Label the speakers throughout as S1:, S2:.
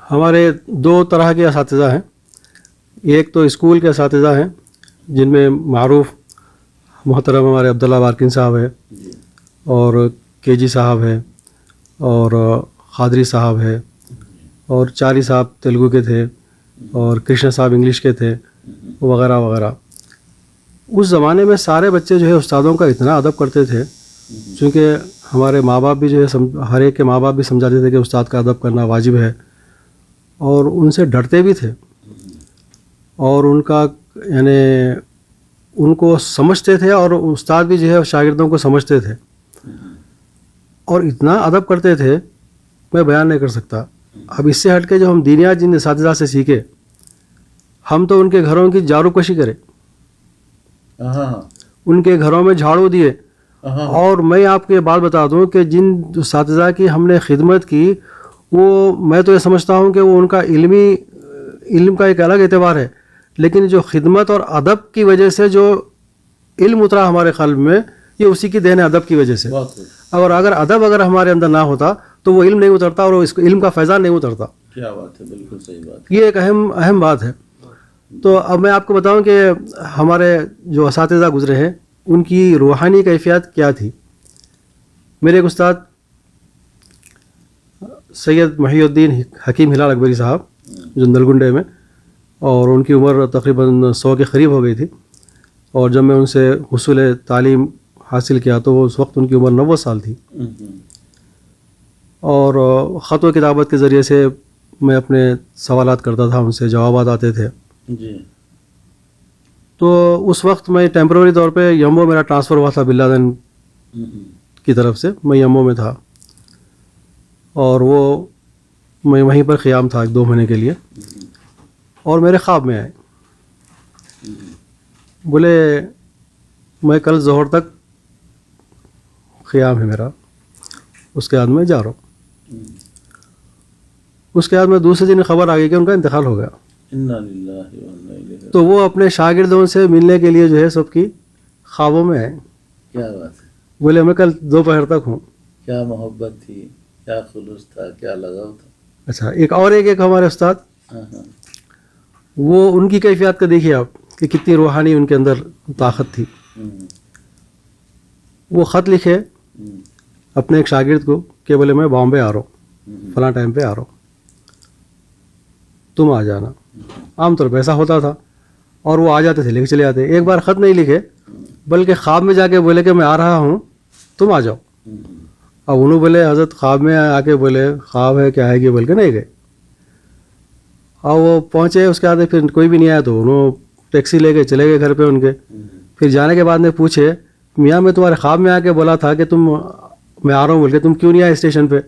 S1: ہمارے دو طرح کے اساتذہ ہیں. ایک تو اسکول کے اساتذہ ہیں جن میں معروف محترم ہمارے عبداللہ بارکن صاحب ہے, اور کے جی صاحب ہے, اور قادری صاحب ہے, اور چاری صاحب تیلگو کے تھے, اور کرشن صاحب انگلش کے تھے, وغیرہ وغیرہ. اس زمانے میں سارے بچے جو ہے استادوں کا اتنا ادب کرتے تھے, چونکہ ہمارے ماں باپ بھی جو ہے ہر ایک کے ماں باپ بھی سمجھاتے تھے کہ استاد کا ادب کرنا واجب ہے, اور ان سے ڈرتے بھی تھے, اور ان کا یعنی ان کو سمجھتے تھے, اور استاد بھی جو ہے شاگردوں کو سمجھتے تھے, اور اتنا ادب کرتے تھے میں بیان نہیں کر سکتا. اب اس سے ہٹ کے جو ہم دینیات جن اساتذہ سے سیکھے, ہم تو ان کے گھروں کی جارو کشی کرے, ان کے گھروں میں جھاڑو دیے. اور میں آپ کو یہ بات بتا دوں کہ جن اساتذہ کی ہم نے خدمت کی, وہ میں تو یہ سمجھتا ہوں کہ وہ ان کا علم کا ایک الگ اعتبار ہے, لیکن جو خدمت اور ادب کی وجہ سے جو علم اترا ہمارے قلب میں, یہ اسی کی دین ہے, ادب کی وجہ سے. اور اگر ادب ہمارے اندر نہ ہوتا تو وہ علم نہیں اترتا, اور اس علم کا فیضان نہیں اترتا.
S2: کیا بات ہے, بالکل صحیح بات.
S1: یہ ایک اہم بات ہے. تو اب میں آپ کو بتاؤں کہ ہمارے جو اساتذہ گزرے ہیں ان کی روحانی کیفیت کیا تھی. میرے ایک استاد سید محی الدین حکیم ہلال اکبری صاحب جو نلگنڈے میں, اور ان کی عمر تقریباً 100 کے قریب ہو گئی تھی, اور جب میں ان سے حصول تعلیم حاصل کیا تو وہ اس وقت ان کی عمر 90 سال تھی. اور خط و کتابت کے ذریعے سے میں اپنے سوالات کرتا تھا, ان سے جوابات آتے تھے.
S2: جی.
S1: تو اس وقت میں ٹیمپرری طور پہ یمبو میرا ٹرانسفر ہوا تھا بن لادن کی طرف سے, میں یمبو میں تھا, اور وہ میں وہیں پر قیام تھا 1-2 مہینے کے لیے. اور میرے خواب میں آئے, بولے میں کل ظہر تک قیام ہے میرا, اس کے بعد میں جا رہا ہوں. اس کے بعد میں دوسرے دن خبر آ گئی کہ ان کا انتقال ہو گیا. تو وہ اپنے شاگردوں سے ملنے کے لیے جو ہے سب کی خوابوں میں آئے.
S2: کیا بات ہے.
S1: بولے میں کل دوپہر تک ہوں.
S2: کیا محبت تھی, کیا خلوص تھا, کیا لگاؤ تھا.
S1: اچھا, ایک ہمارے استاد, وہ ان کی کیفیات کا دیکھیے آپ کہ کتنی روحانی ان کے اندر طاقت تھی. وہ خط لکھے اپنے ایک شاگرد کو کہ بولے میں بامبے آ رہا ہوں, فلاں ٹائم پہ آ رہا ہوں, تم آ جانا. عام طور پہ ایسا ہوتا تھا, اور وہ آ جاتے تھے, لے کے چلے جاتے. ایک بار خط نہیں لکھے بلکہ خواب میں جا کے بولے کہ میں آ رہا ہوں, تم آ جاؤ. اب انہوں بولے حضرت خواب میں آ کے بولے خواب ہے کیا ہے کہ بول کے نہیں گئے. اور وہ پہنچے, اس کے بعد پھر کوئی بھی نہیں آیا, تو انہوں ٹیکسی لے کے چلے گئے گھر پہ ان کے. پھر جانے کے بعد میں پوچھے میاں میں تمہارے خواب میں آ کے بولا تھا کہ میں آ رہا ہوں بول کے, تم کیوں نہیں آئے اسٹیشن پہ.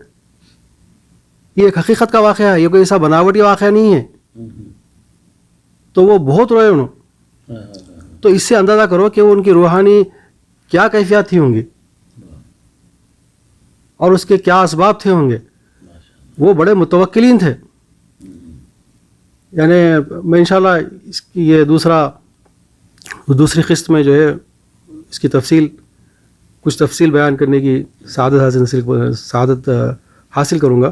S1: یہ ایک حقیقت کا واقعہ ہے, یہ کوئی ایسا بناوٹی واقعہ نہیں ہے. تو وہ بہت روئے انہوں. تو اس سے اندازہ کرو کہ وہ ان کی روحانی کیا کیفیات تھی ہوں گی, اور اس کے کیا اسباب تھے ہوں گے. وہ بڑے متوکلین تھے. یعنی میں انشاءاللہ اس کی یہ دوسری قسط میں جو ہے اس کی کچھ تفصیل بیان کرنے کی سعادت حاصل کروں گا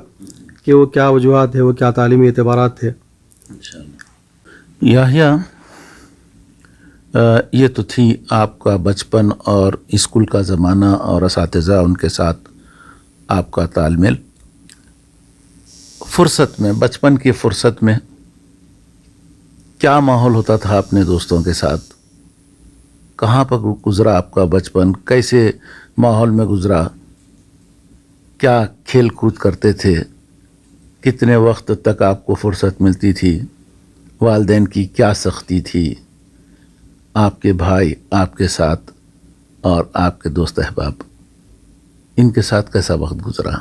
S1: کہ وہ کیا وجوہات تھے, وہ کیا تعلیمی اعتبارات تھے.
S2: یحییٰ, یہ تو تھی آپ کا بچپن اور اسکول کا زمانہ اور اساتذہ ان کے ساتھ آپ کا تال میل. فرصت میں, بچپن کی فرصت میں کیا ماحول ہوتا تھا اپنے دوستوں کے ساتھ؟ کہاں پر گزرا آپ کا بچپن, کیسے ماحول میں گزرا, کیا کھیل کود کرتے تھے, کتنے وقت تک آپ کو فرصت ملتی تھی, والدین کی کیا سختی تھی, آپ کے بھائی آپ کے ساتھ اور آپ کے دوست احباب, ان کے ساتھ کیسا وقت گزرا؟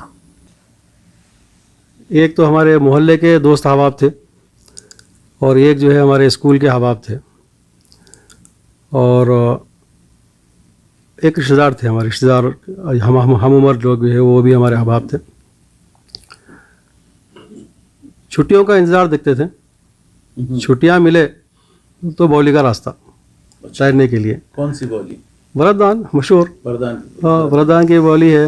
S1: ایک تو ہمارے محلے کے دوست احباب تھے, اور ایک جو ہے ہمارے اسکول کے احباب تھے, اور ایک رشتہ دار تھے, ہمارے رشتہ دار ہم عمر لوگ جو ہے وہ بھی ہمارے احباب تھے. چھٹیوں کا انتظار دیکھتے تھے, چھٹیاں ملے تو بولی کا راستہ تیرنے کے لیے.
S2: کون سی بولی؟
S1: بردان, مشہور
S2: بردان.
S1: بردان کی بولی ہے,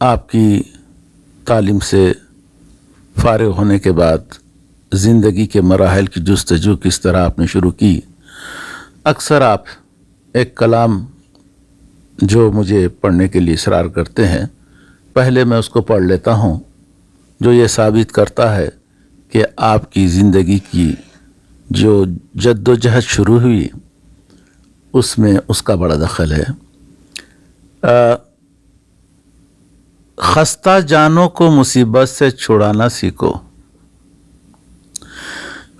S2: آپ کی تعلیم سے فارغ ہونے کے بعد زندگی کے مراحل کی جستجو کس طرح آپ نے شروع کی. اکثر آپ ایک کلام جو مجھے پڑھنے کے لیے اصرار کرتے ہیں، پہلے میں اس کو پڑھ لیتا ہوں، جو یہ ثابت کرتا ہے کہ آپ کی زندگی کی جو جد و جہد شروع ہوئی اس میں اس کا بڑا دخل ہے. خستہ جانوں کو مصیبت سے چھڑانا سیکھو.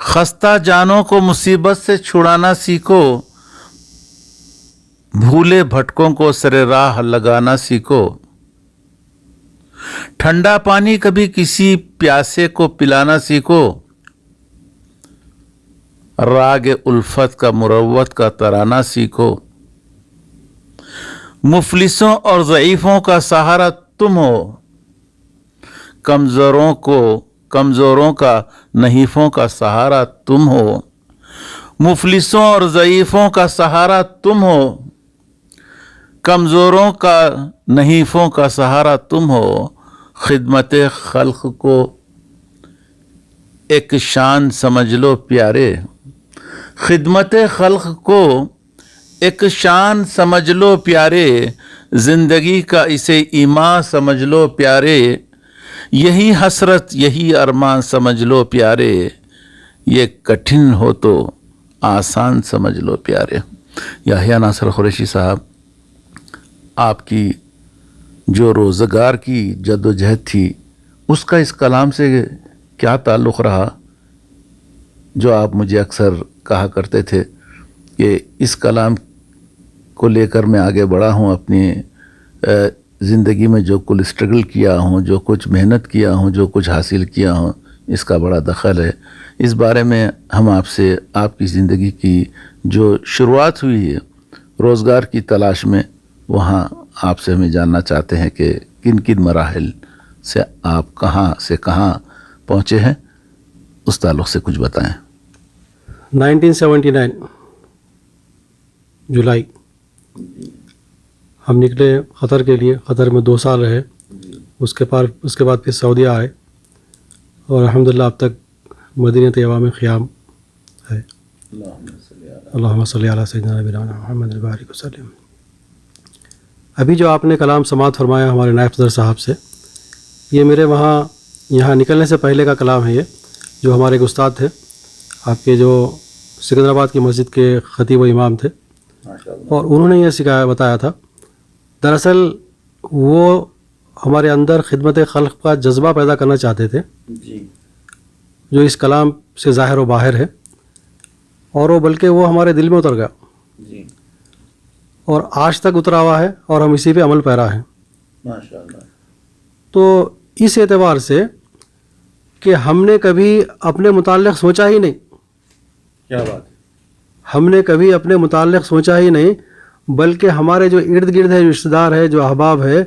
S2: خستہ جانوں کو مصیبت سے چھڑانا سیکھو، بھولے بھٹکوں کو سر راہ لگانا سیکھو. ٹھنڈا پانی کبھی کسی پیاسے کو پلانا سیکھو. راگ الفت کا مروت کا ترانہ سیکھو. مفلسوں اور ضعیفوں کا سہارا تم ہو، کمزوروں کا نحیفوں کا سہارا تم ہو. مفلسوں اور ضعیفوں کا سہارا تم ہو، کمزوروں کا نحیفوں کا سہارا تم ہو. خدمت خلق کو ایک شان سمجھ لو پیارے. خدمت خلق کو ایک شان سمجھ لو پیارے. زندگی کا اسے ایمان سمجھ لو پیارے. یہی حسرت یہی ارمان سمجھ لو پیارے. یہ کٹھن ہو تو آسان سمجھ لو پیارے. یحییٰ ناصر قریشی صاحب، آپ کی جو روزگار کی جد و جہد تھی اس کا اس کلام سے کیا تعلق رہا، جو آپ مجھے اکثر کہا کرتے تھے کہ اس کلام کو لے کر میں آگے بڑھا ہوں، اپنی زندگی میں جو کل اسٹرگل کیا ہوں، جو کچھ محنت کیا ہوں، جو کچھ حاصل کیا ہوں، اس کا بڑا دخل ہے. اس بارے میں ہم آپ سے آپ کی زندگی کی جو شروعات ہوئی ہے روزگار کی تلاش میں، وہاں آپ سے ہمیں جاننا چاہتے ہیں کہ کن کن مراحل سے آپ کہاں سے کہاں پہنچے ہیں، اس تعلق سے کچھ بتائیں.
S1: 1979 جولائی ہم نکلے قطر کے لیے. قطر میں 2 سال رہے. اس کے بعد پھر سعودیہ آئے اور الحمدللہ اب تک مدینہ طیبہ میں قیام ہے. اللہم صلی علی سیدنا نبینا محمد البارک وسلم. ابھی جو آپ نے کلام سماعت فرمایا ہمارے نائب صدر صاحب سے، یہ میرے یہاں نکلنے سے پہلے کا کلام ہے. یہ جو ہمارے ایک استاد تھے، آپ کے جو سکندرآباد کی مسجد کے خطیب و امام تھے، اور انہوں نے یہ بتایا تھا. دراصل وہ ہمارے اندر خدمت خلق کا جذبہ پیدا کرنا چاہتے تھے جو اس کلام سے ظاہر و باہر ہے، اور وہ بلکہ وہ ہمارے دل میں اتر گیا اور آج تک اترا ہوا ہے اور ہم اسی پہ عمل پیرا ہیں. تو اس اعتبار سے کہ ہم نے کبھی اپنے متعلق سوچا ہی نہیں.
S2: کیا بات ہے.
S1: ہم نے کبھی اپنے متعلق سوچا ہی نہیں، بلکہ ہمارے جو ارد گرد ہے، جو رشتہ دار ہے، جو احباب ہے،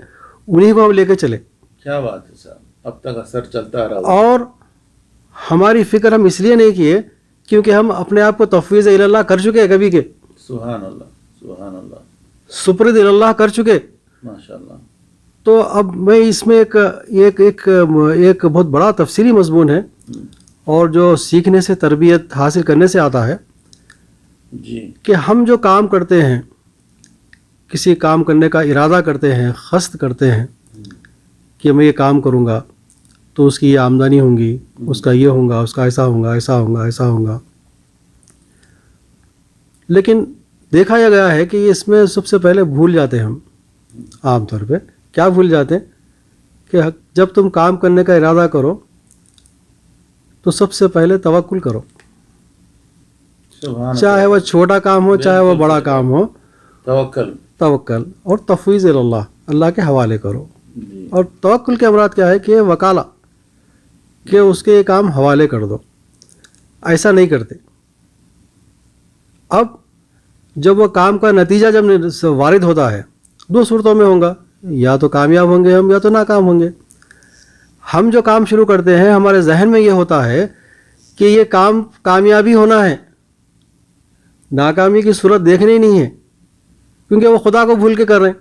S1: انہیں کو ہم لے کے چلے.
S2: کیا بات ہے صاحب. اب تک اثر چلتا رہا.
S1: اور ہماری فکر ہم اس لیے نہیں کیے کیونکہ ہم اپنے آپ کو تفویض اللہ کر چکے ہیں کبھی کے.
S2: سبحان اللہ سبحان اللہ.
S1: سپرد اللہ کر چکے.
S2: ماشاء اللہ.
S1: تو اب میں اس میں ایک بہت بڑا تفصیلی مضمون ہے اور جو سیکھنے سے، تربیت حاصل کرنے سے آتا ہے کہ ہم جو کام کرتے ہیں، کسی کام کرنے کا ارادہ کرتے ہیں، قصد کرتے ہیں کہ میں یہ کام کروں گا تو اس کی یہ آمدنی ہوں گی، اس کا یہ ہوگا، اس کا ایسا ہوگا، ایسا ہوگا، ایسا ہوگا. لیکن دیکھا یہ گیا ہے کہ اس میں سب سے پہلے بھول جاتے ہیں ہم. عام طور پہ کیا بھول جاتے ہیں کہ جب تم کام کرنے کا ارادہ کرو تو سب سے پہلے توکل کرو. چاہے وہ چھوٹا کام ہو، چاہے وہ بڑا کام ہو، توکل اور تفویض اللہ، اللہ کے حوالے کرو. اور توکل کے امراد کیا ہے کہ وکالہ، کہ اس کے یہ کام حوالے کر دو. ایسا نہیں کرتے. اب جب وہ کام کا نتیجہ جب وارد ہوتا ہے، 2 صورتوں میں ہوگا، یا تو کامیاب ہوں گے ہم، یا تو ناکام ہوں گے. ہم جو کام شروع کرتے ہیں ہمارے ذہن میں یہ ہوتا ہے کہ یہ کام کامیابی ہونا ہے، ناکامی کی صورت دیکھنی نہیں ہے، کیونکہ وہ خدا کو بھول کے کر رہے ہیں،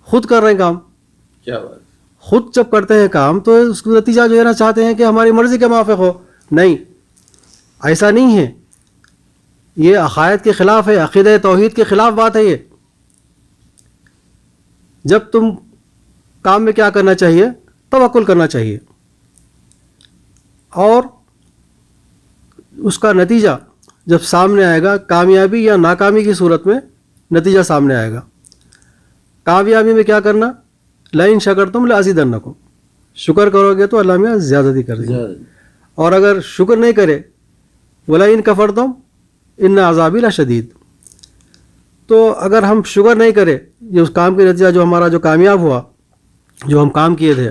S1: خود کر رہے ہیں کام.
S2: کیا بات.
S1: خود جب کرتے ہیں کام تو اس کا نتیجہ جو ہے نا چاہتے ہیں کہ ہماری مرضی کے موافق ہو. نہیں، ایسا نہیں ہے. یہ عقائد کے خلاف ہے، عقیدہ توحید کے خلاف بات ہے. یہ جب تم کام میں کیا کرنا چاہیے؟ توکل کرنا چاہیے، اور اس کا نتیجہ جب سامنے آئے گا، کامیابی یا ناکامی کی صورت میں نتیجہ سامنے آئے گا. کامیابی میں کیا کرنا؟ لئن شکرتم لازیدنکم، شکر کرو گے تو اللہ میں زیادتی کر دیں گے. اور اگر شکر نہیں کرے، ولئن کفرتم ان عذابی لشدید، تو اگر ہم شکر نہیں کرے، یہ اس کام کے نتیجہ جو ہمارا جو کامیاب ہوا، جو ہم کام کیے تھے،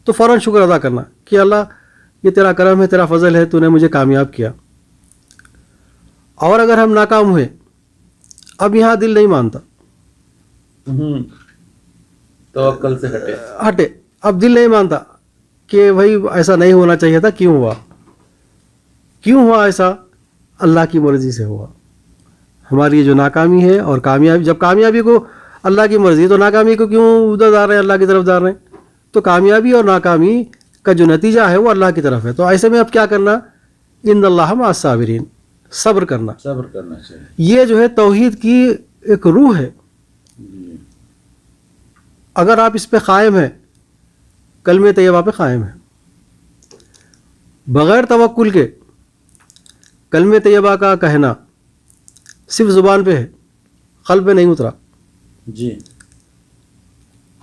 S1: تو فوراً شکر ادا کرنا کہ اللہ یہ تیرا کرم ہے، تیرا فضل ہے، تو نے مجھے کامیاب کیا. اور اگر ہم ناکام ہوئے، اب یہاں دل نہیں مانتا،
S2: توکل سے
S1: ہٹے، اب دل نہیں مانتا کہ بھائی ایسا نہیں ہونا چاہیے تھا، کیوں ہوا ایسا؟ اللہ کی مرضی سے ہوا. ہماری جو ناکامی ہے اور کامیابی، جب کامیابی کو اللہ کی مرضی، تو ناکامی کو کیوں ادھر جا رہے ہیں، اللہ کی طرف جا رہے ہیں؟ تو کامیابی اور ناکامی کا جو نتیجہ ہے وہ اللہ کی طرف ہے. تو ایسے میں اب کیا کرنا؟ ان اللہ مع الصابرین، صبر کرنا
S2: چاہیے.
S1: یہ جو ہے توحید کی ایک روح ہے. اگر آپ اس پہ قائم ہیں، کلمہ طیبہ پہ قائم ہیں، بغیر توکل کے کلمہ طیبہ کا کہنا صرف زبان پہ ہے، قلب پہ نہیں اترا.
S2: جی.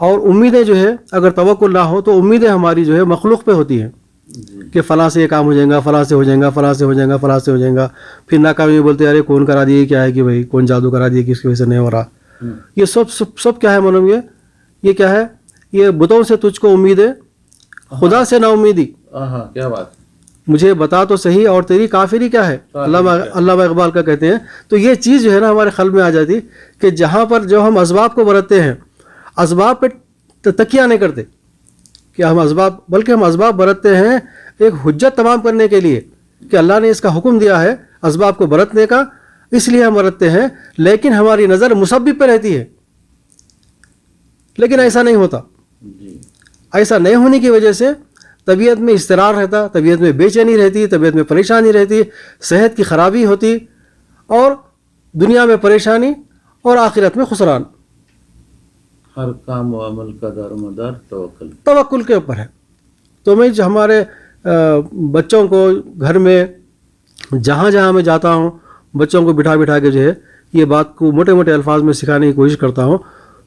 S1: اور امیدیں جو ہے، اگر توکل نہ ہو تو امیدیں ہماری جو ہے مخلوق پہ ہوتی ہیں کہ فلاں سے یہ کام ہو جائے گا، فلاں سے ہو جائے گا، فلاں سے ہو جائے گا، فلاں سے ہو جائے گا. پھر ناکامی میں بولتے ہیں ارے کون کرا دیے، کیا ہے کہ بھائی کون جادو کرا دیے، کس کی وجہ سے نہیں ہو رہا. یہ سب کیا ہے معلوم؟ یہ کیا ہے؟ یہ بتوں سے تجھ کو امید ہے، خدا سے نا امیدی.
S2: کیا بات.
S1: مجھے بتا تو صحیح، اور تیری کافری کیا ہے؟ علامہ اقبال کا کہتے ہیں. تو یہ چیز جو ہے نا ہمارے قلب میں آ جاتی کہ جہاں پر جو ہم اسباب کو برتتے ہیں، اسباب پہ تکیہ نہیں کرتے کہ ہم اسباب، بلکہ ہم اسباب برتتے ہیں ایک حجت تمام کرنے کے لیے کہ اللہ نے اس کا حکم دیا ہے اسباب کو برتنے کا، اس لیے ہم برتتے ہیں. لیکن ہماری نظر مسبب پہ رہتی ہے. لیکن ایسا نہیں ہوتا. ایسا نہیں ہونے کی وجہ سے طبیعت میں اضطرار رہتا، طبیعت میں بے چینی رہتی، طبیعت میں پریشانی رہتی، صحت کی خرابی ہوتی، اور دنیا میں پریشانی اور آخرت میں خسران.
S2: ہر کام و عمل کا دار و مدار
S1: توکل کے اوپر ہے. تو میں ہمارے بچوں کو گھر میں جہاں جہاں میں جاتا ہوں، بچوں کو بٹھا کے جو ہے یہ بات کو موٹے موٹے الفاظ میں سکھانے کی کوشش کرتا ہوں.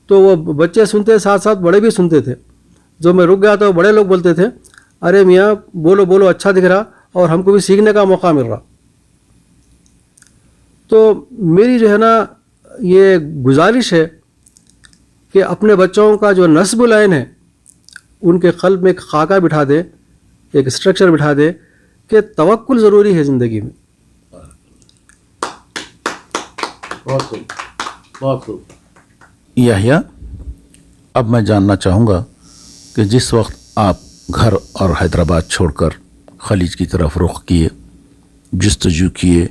S1: تو وہ بچے سنتے، ساتھ ساتھ بڑے بھی سنتے تھے. جو میں رک گیا تو بڑے لوگ بولتے تھے ارے میاں بولو، اچھا دکھ رہا اور ہم کو بھی سیکھنے کا موقع مل رہا. تو میری جو ہے نا یہ گزارش ہے کہ اپنے بچوں کا جو نصب العین ہے ان کے قلب میں ایک خاکہ بٹھا دے، ایک اسٹرکچر بٹھا دے کہ توکل ضروری ہے زندگی میں.
S2: بہت خوب. یحییٰ، اب میں جاننا چاہوں گا کہ جس وقت آپ گھر اور حیدرآباد چھوڑ کر خلیج کی طرف رخ کیے، جستجو کیے،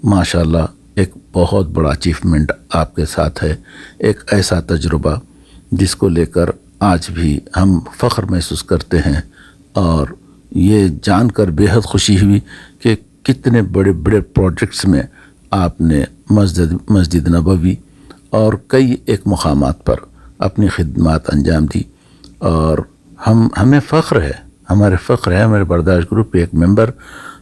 S2: ماشاءاللہ ایک بہت بڑا اچیومنٹ آپ کے ساتھ ہے، ایک ایسا تجربہ جس کو لے کر آج بھی ہم فخر محسوس کرتے ہیں. اور یہ جان کر بے حد خوشی ہوئی کہ کتنے بڑے بڑے پروجیکٹس میں آپ نے مسجد نبوی اور کئی ایک مقامات پر اپنی خدمات انجام دی. اور ہمیں فخر ہے، ہمارے برداشت گروپ کے ایک ممبر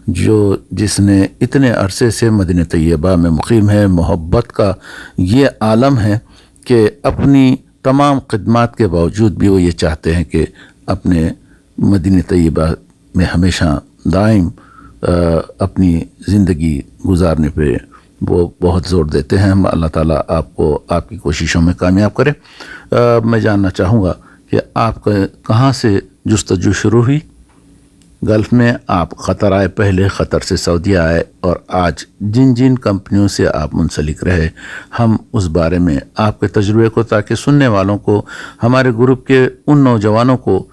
S2: جس نے اتنے عرصے سے مدینہ طیبہ میں مقیم ہے. محبت کا یہ عالم ہے کہ اپنی تمام خدمات کے باوجود بھی وہ یہ چاہتے ہیں کہ اپنے مدینہ طیبہ میں ہمیشہ دائم اپنی زندگی گزارنے پہ وہ بہت زور دیتے ہیں. اللہ تعالیٰ آپ کو آپ کی کوششوں میں کامیاب کرے. میں جاننا چاہوں گا کہ آپ کا کہاں سے جستجو شروع ہوئی گلف میں؟ آپ قطر آئے، پہلے قطر سے سعودیہ آئے، اور آج جن کمپنیوں سے آپ منسلک رہے، ہم اس بارے میں آپ کے تجربے کو، تاکہ سننے والوں کو، ہمارے گروپ کے ان نوجوانوں کو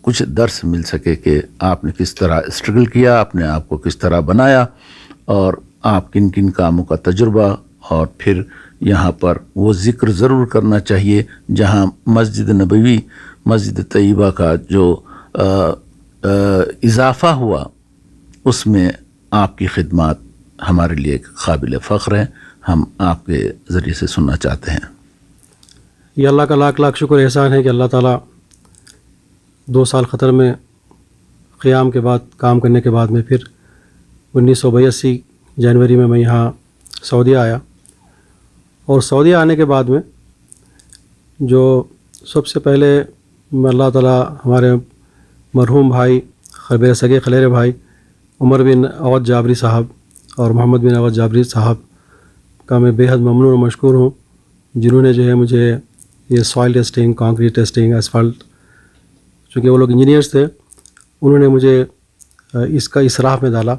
S2: کچھ درس مل سکے کہ آپ نے کس طرح اسٹرگل کیا، آپ نے آپ کو کس طرح بنایا، اور آپ کن کن کاموں کا تجربہ. اور پھر یہاں پر وہ ذکر ضرور کرنا چاہیے جہاں مسجد نبوی مسجد طیبہ کا جو اضافہ ہوا اس میں آپ کی خدمات ہمارے لیے ایک قابل فخر ہیں. ہم آپ کے ذریعے سے سننا چاہتے ہیں.
S1: یہ اللہ کا لاکھ لاکھ شکر احسان ہے کہ اللہ تعالیٰ 2 سال قطر میں قیام کے بعد کام کرنے کے بعد میں پھر 1982 جنوری میں یہاں سعودیہ آیا. اور سعودیہ آنے کے بعد میں جو سب سے پہلے اللہ تعالیٰ ہمارے مرحوم بھائی میرے سگے خلیرے بھائی عمر بن اودھ جابری صاحب اور محمد بن اودھ جابری صاحب کا میں بے حد ممنون اور مشکور ہوں، جنہوں نے جو ہے مجھے یہ soil testing, concrete testing, asphalt, چونکہ وہ لوگ انجینئرس تھے، انہوں نے مجھے اس کا اس راہ میں ڈالا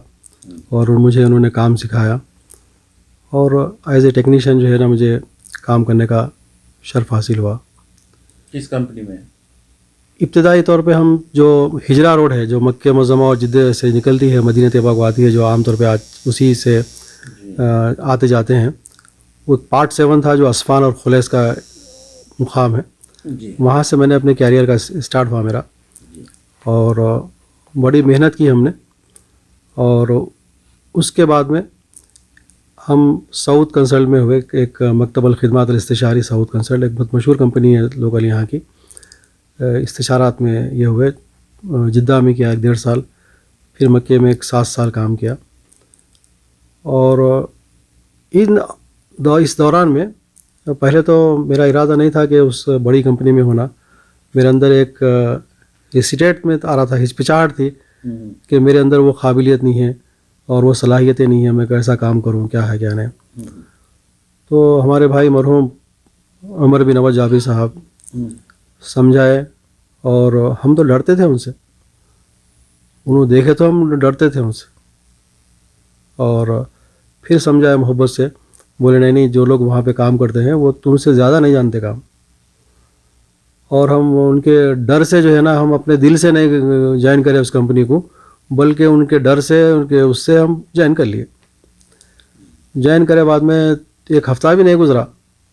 S1: اور مجھے انہوں نے کام سکھایا. اور ایز اے ٹیکنیشین جو ہے نا مجھے کام کرنے کا شرف حاصل ہوا.
S2: کس کمپنی میں؟
S1: ابتدائی طور پہ ہم جو ہجرہ روڈ ہے جو مکہ معظمہ اور جدہ سے نکلتی ہے مدینہ طیبہ کو آتی ہے، جو عام طور پہ آج اسی سے آتے جاتے ہیں، وہ پارٹ 7 تھا جو اسفان اور خلیص کا مقام ہے. وہاں سے میں نے اپنے کیریئر کا اسٹارٹ ہوا میرا، اور بڑی محنت کی ہم نے. اور اس کے بعد میں ہم سعود کنسلٹ میں ہوئے، ایک مکتب الخدمات الاستشاری سعود کنسلٹ، ایک بہت مشہور کمپنی ہے لوکل یہاں کی، استشارات میں یہ ہوئے. جدہ میں کیا 1.5 سال، پھر مکے میں 7 سال کام کیا. اور اس دوران میں پہلے تو میرا ارادہ نہیں تھا کہ اس بڑی کمپنی میں ہونا. میرے اندر ایک اسٹیٹ میں آ رہا تھا، ہچکچاہٹ تھی کہ میرے اندر وہ قابلیت نہیں ہے اور وہ صلاحیتیں نہیں ہیں، میں کیسا کام کروں، کیا ہے کیا نہیں. تو ہمارے بھائی مرحوم عمر بن اودھ جابری صاحب سمجھائے، اور ہم تو ڈرتے تھے ان سے، انہوں دیکھے تو ہم ڈرتے تھے ان سے. اور پھر سمجھائے محبت سے، بولے نہیں جو لوگ وہاں پہ کام کرتے ہیں وہ تم سے زیادہ نہیں جانتے کام. اور ہم ان کے ڈر سے جو ہے نا، ہم اپنے دل سے نہیں جوائن کرے اس کمپنی کو، بلکہ ان کے ڈر سے، ان کے اس سے ہم جوائن کر لیے. جوائن کرے بعد میں 1 ہفتہ بھی نہیں گزرا،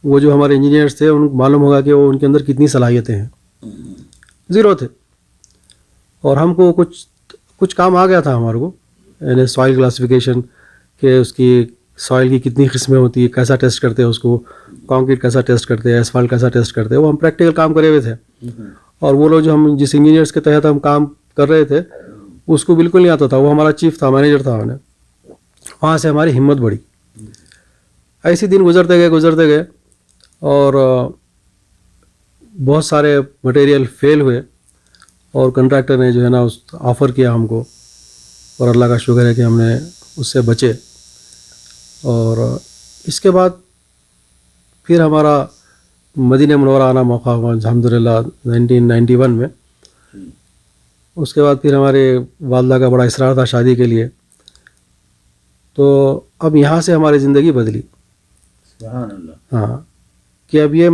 S1: وہ جو ہمارے انجینئرس تھے ان کو معلوم ہوگا کہ وہ ان کے اندر کتنی صلاحیتیں ہیں. زیرو تھے. اور ہم کو کچھ کام آ گیا تھا ہمارے کو، یعنی سوائل کلاسیفیکیشن، کہ اس کی سوائل کی کتنی قسمیں ہوتی ہیں، کیسا ٹیسٹ کرتے ہیں اس کو، کانکریٹ کیسا ٹیسٹ کرتے ہیں، اسفالٹ کیسا ٹیسٹ کرتے ہیں، وہ ہم پریکٹیکل کام کرے ہوئے تھے. اور وہ لوگ جو ہم جس انجینئرس کے تحت ہم کام کر رہے تھے اس کو بالکل نہیں آتا تھا. وہ ہمارا چیف تھا، مینیجر تھا. وہاں سے ہماری ہمت بڑھی. ایسے دن گزرتے گئے اور بہت سارے مٹیریل فیل ہوئے، اور کنٹریکٹر نے جو ہے نا آفر کیا ہم کو، اور اللہ کا شکر ہے کہ ہم نے اس سے بچے. اور اس کے بعد پھر ہمارا مدینہ منورہ آنا موقع ہوا الحمدللہ 1991 میں. اس کے بعد پھر ہمارے والدہ کا بڑا اصرار تھا شادی کے لیے، تو اب یہاں سے ہماری زندگی بدلی.
S2: سبحان اللہ.
S1: ہاں، کہ اب یہ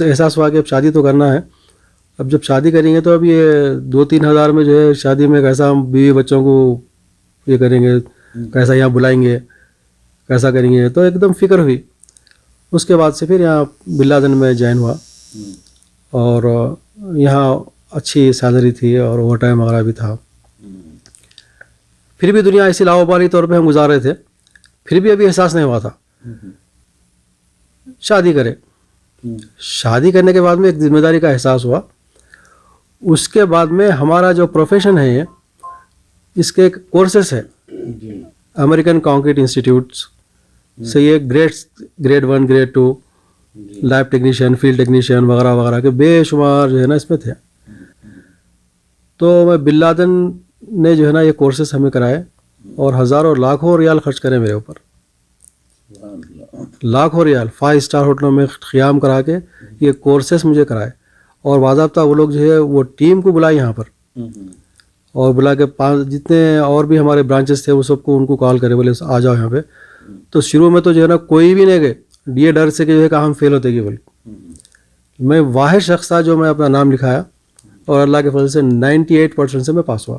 S1: احساس ہوا کہ اب شادی تو کرنا ہے. اب جب شادی کریں گے تو اب یہ 2-3 ہزار میں جو ہے شادی میں کیسا ہم بیوی بچوں کو یہ کریں گے، کیسا یہاں بلائیں گے، کیسا کریں گے. تو ایک دم فکر ہوئی. اس کے بعد سے پھر یہاں بن لادن میں جوائن ہوا، اور یہاں اچھی سیلری تھی اور اوور ٹائم وغیرہ بھی تھا. پھر بھی دنیا ایسی لاوبالی طور پہ ہم گزار رہے تھے، پھر بھی ابھی احساس نہیں ہوا تھا. شادی کرے، شادی کرنے کے بعد میں ایک ذمہ داری کا احساس ہوا. اس کے بعد میں ہمارا جو پروفیشن ہے اس کے ایک کورسز ہے امریکن کانکریٹ انسٹیٹیوٹس سے، یہ grade 1 grade 2 lab technician, field technician وغیرہ وغیرہ کے بے شمار جو ہے نا اس میں تھے. تو میں بن لادن نے جو ہے نا یہ کورسز ہمیں کرائے، اور ہزاروں لاکھوں ریال خرچ کرے میرے اوپر. لاکھوں ریال 5 اسٹار ہوٹلوں میں قیام کرا کے یہ کورسز مجھے کرائے. اور باضابطہ وہ لوگ جو ہے وہ ٹیم کو بلائے یہاں پر، اور بلا کے جتنے اور بھی ہمارے برانچز تھے وہ سب کو ان کو کال کرے، بولے آ جاؤ یہاں پہ. تو شروع میں تو جو ہے نا کوئی بھی نہیں گئے، یہ ڈر سے کہ جو ہے کہ ہم فیل ہوتے گی. بولے میں واحد شخص تھا جو میں اپنا نام لکھایا، اور اللہ کے فضل سے 98% سے میں پاس ہوا.